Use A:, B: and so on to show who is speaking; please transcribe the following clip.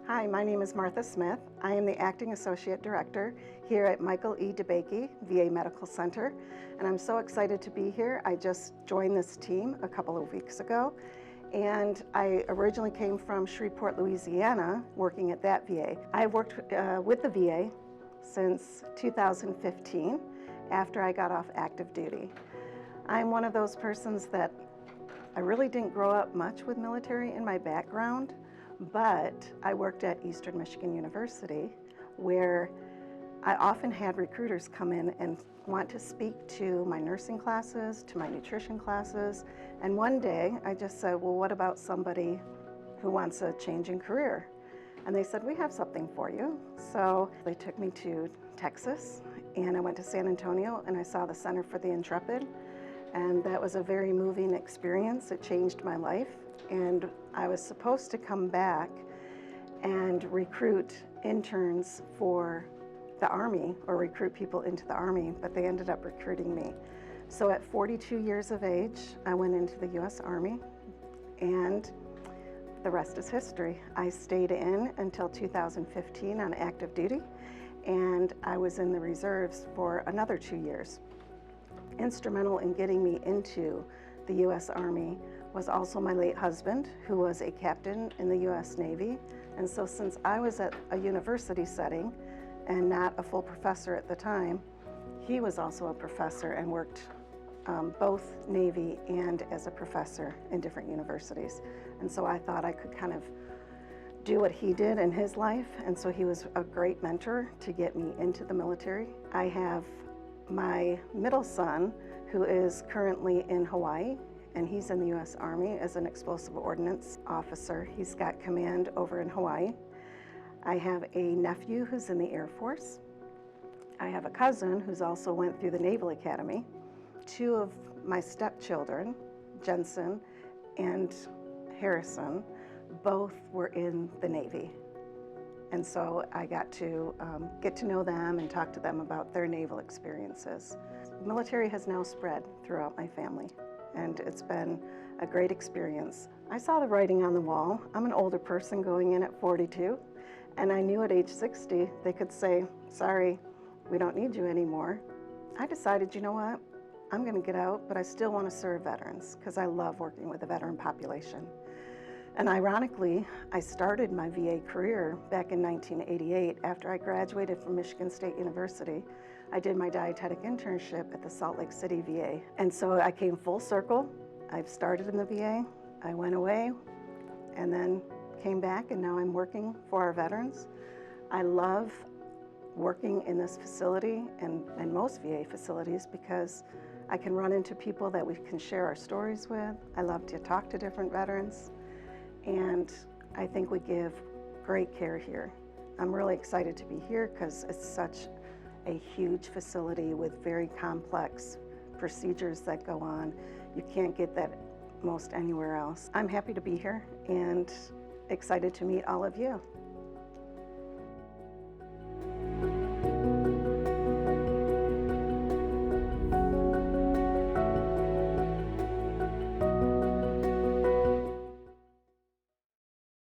A: Hi, my name is Martha Smith. I am the Acting Associate Director here at Michael E. DeBakey VA Medical Center, and I'm so excited to be here. I just joined this team a couple of weeks ago, and I originally came from Shreveport, Louisiana, working at that VA. I've worked with the VA since 2015, after I got off active duty. I'm one of those persons that I really didn't grow up much with military in my background, but I worked at Eastern Michigan University, where I often had recruiters come in and want to speak to my nursing classes, to my nutrition classes, and one day I just said, well, what about somebody who wants a change in career? And they said, we have something for you. So they took me to Texas, and I went to San Antonio, and I saw the Center for the Intrepid, and that was a very moving experience. It changed my life. And I was supposed to come back and recruit interns for the Army, or recruit people into the Army, but they ended up recruiting me. So at 42 years of age, I went into the U.S. Army, and the rest is history. I stayed in until 2015 on active duty, and I was in the reserves for another 2 years. Instrumental in getting me into the U.S. Army was also my late husband, who was a captain in the U.S. Navy. And so since I was at a university setting and not a full professor at the time, he was also a professor and worked both Navy and as a professor in different universities. And so I thought I could kind of do what he did in his life. And so he was a great mentor to get me into the military. I have my middle son, who is currently in Hawaii, and he's in the U.S. Army as an explosive ordnance officer. He's got command over in Hawaii. I have a nephew who's in the Air Force. I have a cousin who's also went through the Naval Academy. Two of my stepchildren, Jensen and Harrison, both were in the Navy. And so I got to get to know them and talk to them about their naval experiences. The military has now spread throughout my family, and it's been a great experience. I saw the writing on the wall. I'm an older person going in at 42, and I knew at age 60 they could say, sorry, we don't need you anymore. I decided, you know what, I'm gonna get out, but I still wanna serve veterans because I love working with the veteran population. And ironically, I started my VA career back in 1988 after I graduated from Michigan State University. I did my dietetic internship at the Salt Lake City VA. And so I came full circle. I've started in the VA, I went away, and then came back, and now I'm working for our veterans. I love working in this facility and most VA facilities because I can run into people that we can share our stories with. I love to talk to different veterans. And I think we give great care here. I'm really excited to be here because it's such a huge facility with very complex procedures that go on. You can't get that most anywhere else. I'm happy to be here and excited to meet all of you.